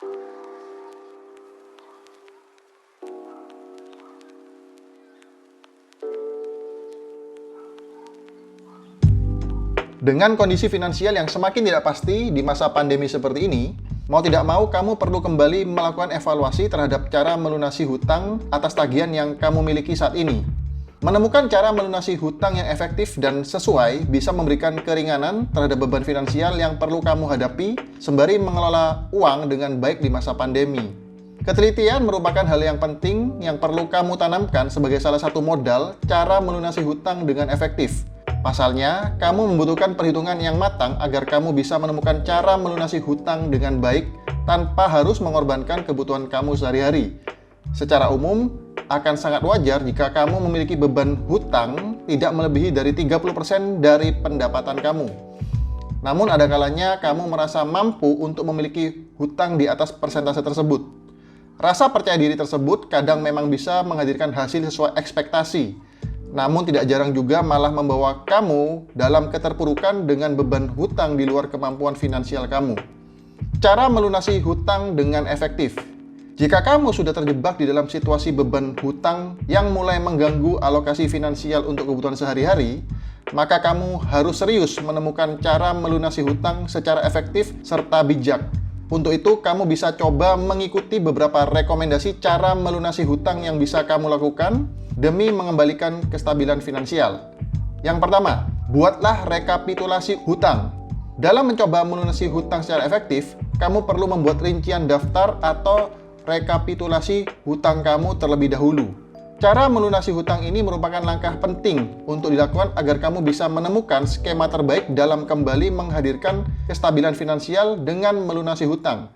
Dengan kondisi finansial yang semakin tidak pasti di masa pandemi seperti ini, mau tidak mau kamu perlu kembali melakukan evaluasi terhadap cara melunasi hutang atas tagihan yang kamu miliki saat ini. Menemukan cara melunasi hutang yang efektif dan sesuai bisa memberikan keringanan terhadap beban finansial yang perlu kamu hadapi sembari mengelola uang dengan baik di masa pandemi. Ketelitian merupakan hal yang penting yang perlu kamu tanamkan sebagai salah satu modal cara melunasi hutang dengan efektif. Pasalnya, kamu membutuhkan perhitungan yang matang agar kamu bisa menemukan cara melunasi hutang dengan baik tanpa harus mengorbankan kebutuhan kamu sehari-hari. Secara umum, akan sangat wajar jika kamu memiliki beban hutang tidak melebihi dari 30% dari pendapatan kamu. Namun ada kalanya kamu merasa mampu untuk memiliki hutang di atas persentase tersebut. Rasa percaya diri tersebut kadang memang bisa menghadirkan hasil sesuai ekspektasi. Namun tidak jarang juga malah membawa kamu dalam keterpurukan dengan beban hutang di luar kemampuan finansial kamu. Cara melunasi hutang dengan efektif. Jika kamu sudah terjebak di dalam situasi beban hutang yang mulai mengganggu alokasi finansial untuk kebutuhan sehari-hari, maka kamu harus serius menemukan cara melunasi hutang secara efektif serta bijak. Untuk itu, kamu bisa coba mengikuti beberapa rekomendasi cara melunasi hutang yang bisa kamu lakukan demi mengembalikan kestabilan finansial. Yang pertama, buatlah rekapitulasi hutang. Dalam mencoba melunasi hutang secara efektif, kamu perlu membuat rincian daftar atau rekapitulasi hutang kamu terlebih dahulu. Cara melunasi hutang ini merupakan langkah penting untuk dilakukan agar kamu bisa menemukan skema terbaik dalam kembali menghadirkan kestabilan finansial dengan melunasi hutang.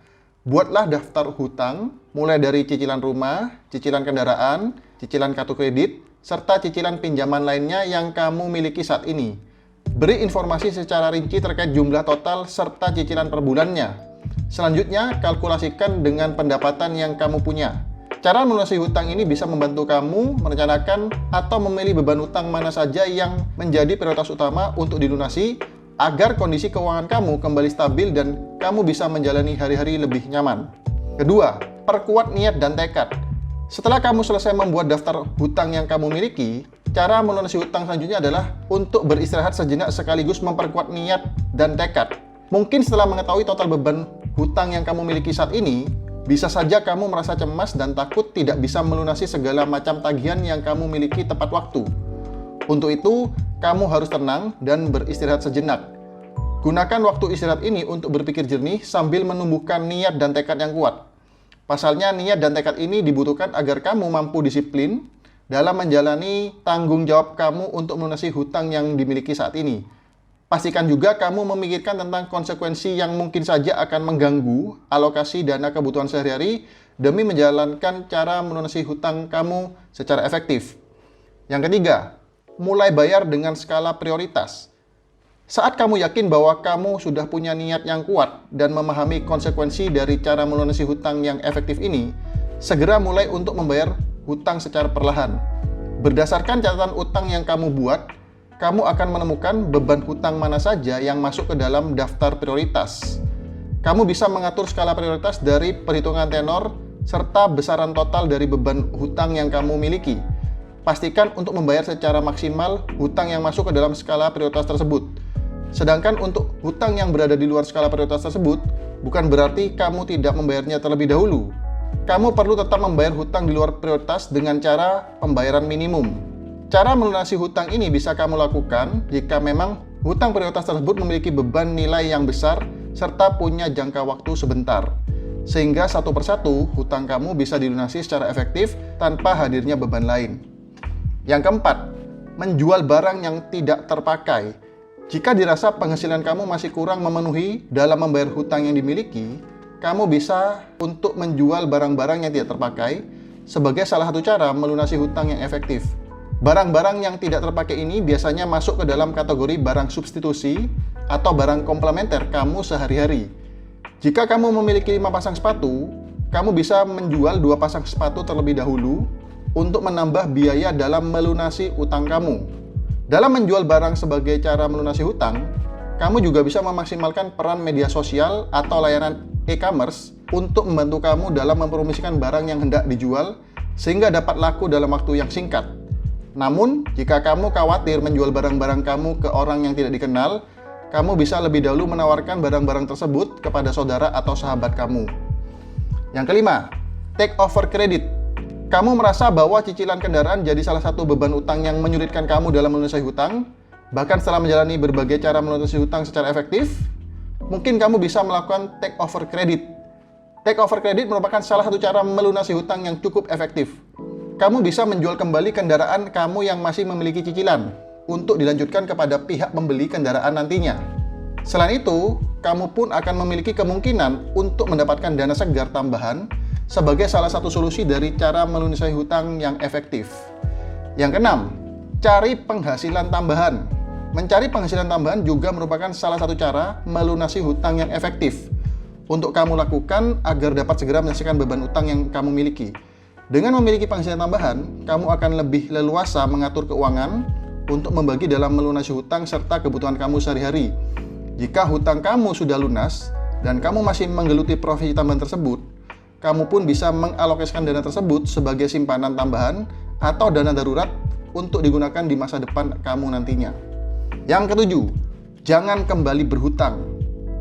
Buatlah daftar hutang, mulai dari cicilan rumah, cicilan kendaraan, cicilan kartu kredit, serta cicilan pinjaman lainnya yang kamu miliki saat ini. Beri informasi secara rinci terkait jumlah total serta cicilan per bulannya. Selanjutnya, kalkulasikan dengan pendapatan yang kamu punya. Cara melunasi hutang ini bisa membantu kamu merencanakan atau memilih beban hutang mana saja yang menjadi prioritas utama untuk dilunasi agar kondisi keuangan kamu kembali stabil dan kamu bisa menjalani hari-hari lebih nyaman. Kedua, perkuat niat dan tekad. Setelah kamu selesai membuat daftar hutang yang kamu miliki, cara melunasi hutang selanjutnya adalah untuk beristirahat sejenak sekaligus memperkuat niat dan tekad. Mungkin setelah mengetahui total beban hutang yang kamu miliki saat ini, bisa saja kamu merasa cemas dan takut tidak bisa melunasi segala macam tagihan yang kamu miliki tepat waktu. Untuk itu, kamu harus tenang dan beristirahat sejenak. Gunakan waktu istirahat ini untuk berpikir jernih sambil menumbuhkan niat dan tekad yang kuat. Pasalnya, niat dan tekad ini dibutuhkan agar kamu mampu disiplin dalam menjalani tanggung jawab kamu untuk melunasi hutang yang dimiliki saat ini. Pastikan juga kamu memikirkan tentang konsekuensi yang mungkin saja akan mengganggu alokasi dana kebutuhan sehari-hari demi menjalankan cara melunasi hutang kamu secara efektif. Yang ketiga, mulai bayar dengan skala prioritas. Saat kamu yakin bahwa kamu sudah punya niat yang kuat dan memahami konsekuensi dari cara melunasi hutang yang efektif ini, segera mulai untuk membayar hutang secara perlahan. Berdasarkan catatan utang yang kamu buat, kamu akan menemukan beban hutang mana saja yang masuk ke dalam daftar prioritas. Kamu bisa mengatur skala prioritas dari perhitungan tenor serta besaran total dari beban hutang yang kamu miliki. Pastikan untuk membayar secara maksimal hutang yang masuk ke dalam skala prioritas tersebut. Sedangkan untuk hutang yang berada di luar skala prioritas tersebut, bukan berarti kamu tidak membayarnya terlebih dahulu. Kamu perlu tetap membayar hutang di luar prioritas dengan cara pembayaran minimum. Cara melunasi hutang ini bisa kamu lakukan jika memang hutang prioritas tersebut memiliki beban nilai yang besar serta punya jangka waktu sebentar. Sehingga satu persatu hutang kamu bisa dilunasi secara efektif tanpa hadirnya beban lain. Yang keempat, menjual barang yang tidak terpakai. Jika dirasa penghasilan kamu masih kurang memenuhi dalam membayar hutang yang dimiliki, kamu bisa untuk menjual barang-barang yang tidak terpakai sebagai salah satu cara melunasi hutang yang efektif. Barang-barang yang tidak terpakai ini biasanya masuk ke dalam kategori barang substitusi atau barang komplementer kamu sehari-hari. Jika kamu memiliki 5 pasang sepatu, kamu bisa menjual 2 pasang sepatu terlebih dahulu untuk menambah biaya dalam melunasi utang kamu. Dalam menjual barang sebagai cara melunasi hutang, kamu juga bisa memaksimalkan peran media sosial atau layanan e-commerce untuk membantu kamu dalam mempromosikan barang yang hendak dijual sehingga dapat laku dalam waktu yang singkat. Namun, jika kamu khawatir menjual barang-barang kamu ke orang yang tidak dikenal, kamu bisa lebih dahulu menawarkan barang-barang tersebut kepada saudara atau sahabat kamu. Yang kelima, take over credit. Kamu merasa bahwa cicilan kendaraan jadi salah satu beban utang yang menyulitkan kamu dalam melunasi hutang? Bahkan setelah menjalani berbagai cara melunasi hutang secara efektif, mungkin kamu bisa melakukan take over credit. Take over credit merupakan salah satu cara melunasi hutang yang cukup efektif. Kamu bisa menjual kembali kendaraan kamu yang masih memiliki cicilan untuk dilanjutkan kepada pihak pembeli kendaraan nantinya. Selain itu, kamu pun akan memiliki kemungkinan untuk mendapatkan dana segar tambahan sebagai salah satu solusi dari cara melunasi hutang yang efektif. Yang keenam, cari penghasilan tambahan. Mencari penghasilan tambahan juga merupakan salah satu cara melunasi hutang yang efektif untuk kamu lakukan agar dapat segera menyelesaikan beban utang yang kamu miliki. Dengan memiliki penghasilan tambahan, kamu akan lebih leluasa mengatur keuangan untuk membagi dalam melunasi hutang serta kebutuhan kamu sehari-hari. Jika hutang kamu sudah lunas dan kamu masih menggeluti profesi tambahan tersebut, kamu pun bisa mengalokasikan dana tersebut sebagai simpanan tambahan atau dana darurat untuk digunakan di masa depan kamu nantinya. Yang ketujuh, jangan kembali berhutang.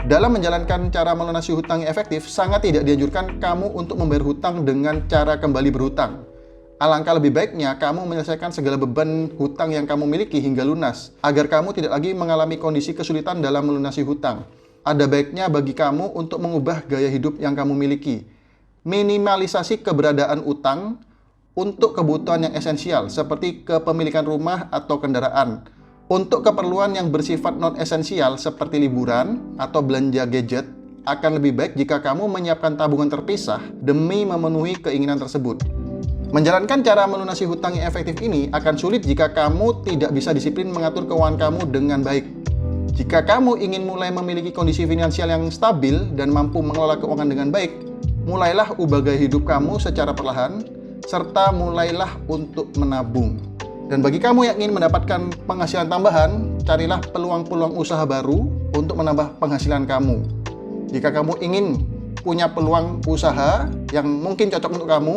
Dalam menjalankan cara melunasi hutang yang efektif, sangat tidak dianjurkan kamu untuk membayar hutang dengan cara kembali berhutang. Alangkah lebih baiknya kamu menyelesaikan segala beban hutang yang kamu miliki hingga lunas, agar kamu tidak lagi mengalami kondisi kesulitan dalam melunasi hutang. Ada baiknya bagi kamu untuk mengubah gaya hidup yang kamu miliki. Minimalisasi keberadaan utang untuk kebutuhan yang esensial, seperti kepemilikan rumah atau kendaraan. Untuk keperluan yang bersifat non-esensial seperti liburan atau belanja gadget, akan lebih baik jika kamu menyiapkan tabungan terpisah demi memenuhi keinginan tersebut. Menjalankan cara melunasi hutang yang efektif ini akan sulit jika kamu tidak bisa disiplin mengatur keuangan kamu dengan baik. Jika kamu ingin mulai memiliki kondisi finansial yang stabil dan mampu mengelola keuangan dengan baik, mulailah ubah gaya hidup kamu secara perlahan, serta mulailah untuk menabung. Dan bagi kamu yang ingin mendapatkan penghasilan tambahan, carilah peluang-peluang usaha baru untuk menambah penghasilan kamu. Jika kamu ingin punya peluang usaha yang mungkin cocok untuk kamu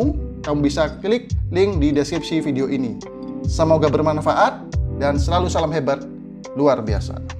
bisa klik link di deskripsi video ini. Semoga bermanfaat dan selalu salam hebat luar biasa.